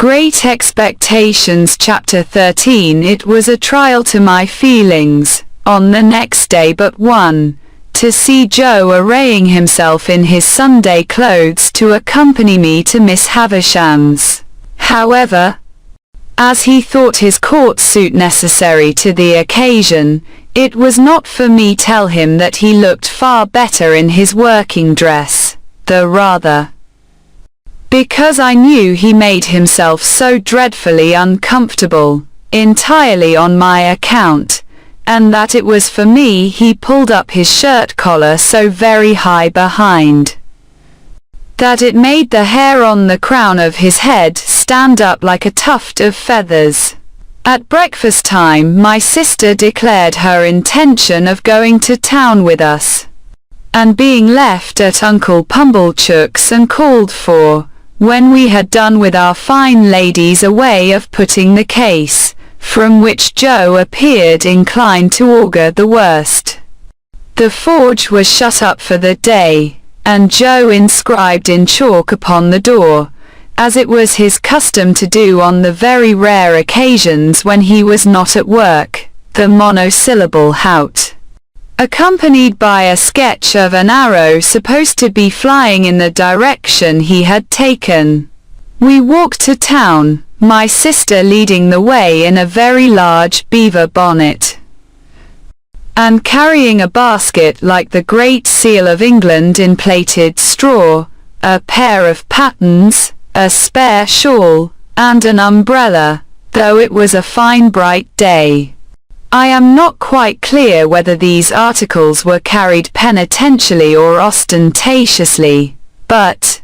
Great Expectations Chapter 13. It was a trial to my feelings, on the next day but one, to see Joe arraying himself in his Sunday clothes to accompany me to Miss Havisham's. However, as he thought his court suit necessary to the occasion, it was not for me to tell him that he looked far better in his working dress, though rather because I knew he made himself so dreadfully uncomfortable, entirely on my account, and that it was for me he pulled up his shirt collar so very high behind, that it made the hair on the crown of his head stand up like a tuft of feathers. At breakfast time my sister declared her intention of going to town with us, and being left at Uncle Pumblechook's, and called for, when we had done with our fine ladies, a way of putting the case, from which Joe appeared inclined to augur the worst. The forge was shut up for the day, and Joe inscribed in chalk upon the door, as it was his custom to do on the very rare occasions when he was not at work, the monosyllable "hout," accompanied by a sketch of an arrow supposed to be flying in the direction he had taken. We walked to town, my sister leading the way in a very large beaver bonnet, and carrying a basket like the Great Seal of England in plaited straw, a pair of pattens, a spare shawl, and an umbrella, though it was a fine bright day. I am not quite clear whether these articles were carried penitentially or ostentatiously, but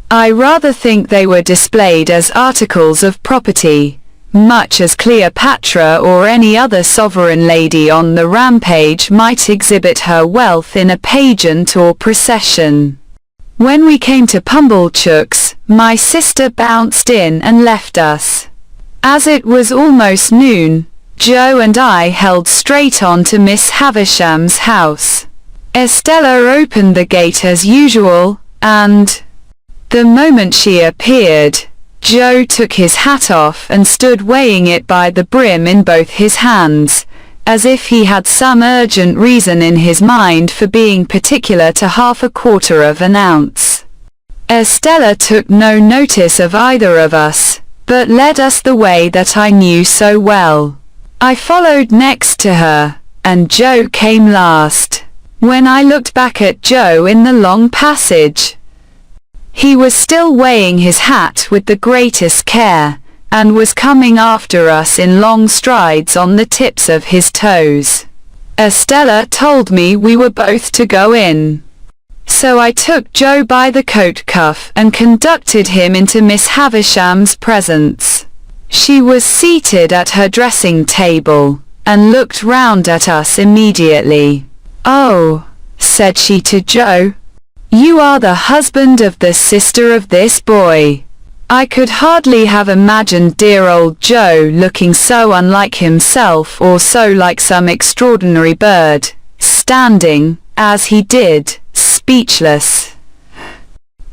I rather think they were displayed as articles of property, much as Cleopatra or any other sovereign lady on the rampage might exhibit her wealth in a pageant or procession. When we came to Pumblechook's, my sister bounced in and left us. As it was almost noon, Joe and I held straight on to Miss Havisham's house. Estella opened the gate as usual, and the moment she appeared, Joe took his hat off and stood weighing it by the brim in both his hands, as if he had some urgent reason in his mind for being particular to half a quarter of an ounce. Estella took no notice of either of us, but led us the way that I knew so well. I followed next to her, and Joe came last. When I looked back at Joe in the long passage, he was still weighing his hat with the greatest care, and was coming after us in long strides on the tips of his toes. Estella told me we were both to go in, so I took Joe by the coat cuff and conducted him into Miss Havisham's presence. She was seated at her dressing table, and looked round at us immediately. "Oh," said she to Joe, "you are the husband of the sister of this boy." I could hardly have imagined dear old Joe looking so unlike himself, or so like some extraordinary bird, standing, as he did, speechless,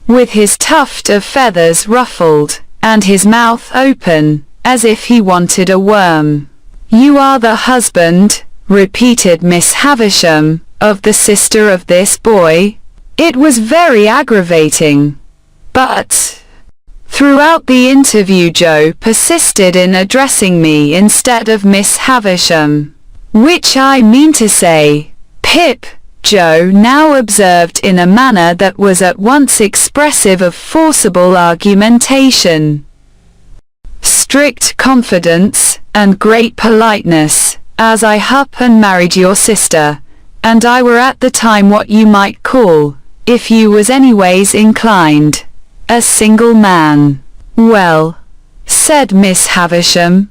with his tuft of feathers ruffled, and his mouth open, as if he wanted a worm. "You are the husband," repeated Miss Havisham, "of the sister of this boy?" It was very aggravating. But throughout the interview Joe persisted in addressing me instead of Miss Havisham. "Which I mean to say, Pip," Joe now observed in a manner that was at once expressive of forcible argumentation, strict confidence, and great politeness, "as I hup and married your sister, and I were at the time what you might call, if you was anyways inclined, a single man." "Well," said Miss Havisham,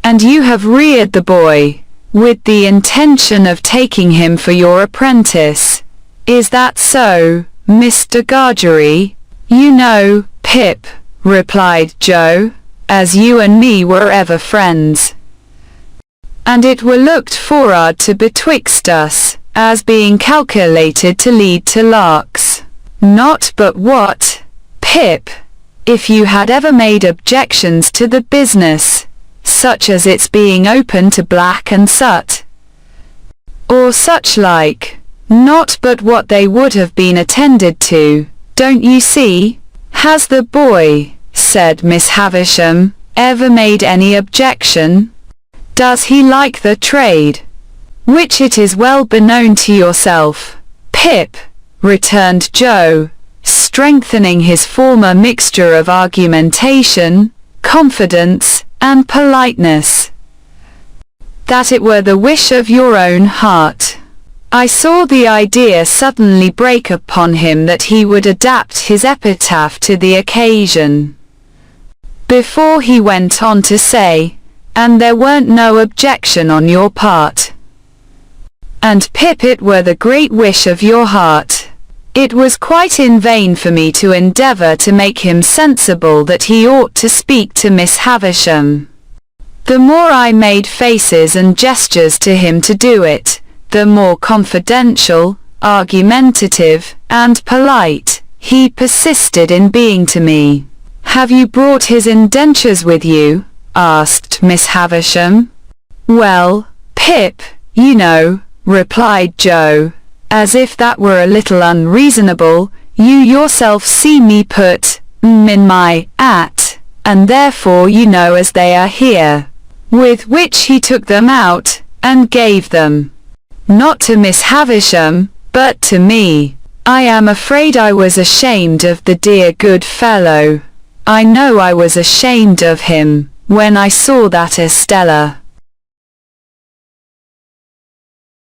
"and you have reared the boy, with the intention of taking him for your apprentice. Is that so, Mr. Gargery?" "You know, Pip," replied Joe, "as you and me were ever friends, and it were looked forward to betwixt us, as being calculated to lead to larks." "Not but what, Pip," if you had ever made objections to the business, such as its being open to black and soot, or such like, not but what they would have been attended to, don't you see? Has the boy, said Miss Havisham, ever made any objection? Does he like the trade? Which it is well beknown to yourself, Pip, returned Joe, strengthening his former mixture of argumentation, confidence, and politeness, that it were the wish of your own heart. I saw the idea suddenly break upon him that he would adapt his epitaph to the occasion. Before he went on to say, and there weren't no objection on your part. And Pip, it were the great wish of your heart. It was quite in vain for me to endeavour to make him sensible that he ought to speak to Miss Havisham. The more I made faces and gestures to him to do it, the more confidential, argumentative, and polite he persisted in being to me. Have you brought his indentures with you? Asked Miss Havisham. Well, Pip, you know, replied Joe, as if that were a little unreasonable, you yourself see me put in my at, and therefore you know as they are here. With which he took them out, and gave them. Not to Miss Havisham, but to me. I am afraid I was ashamed of the dear good fellow. I know I was ashamed of him, when I saw that Estella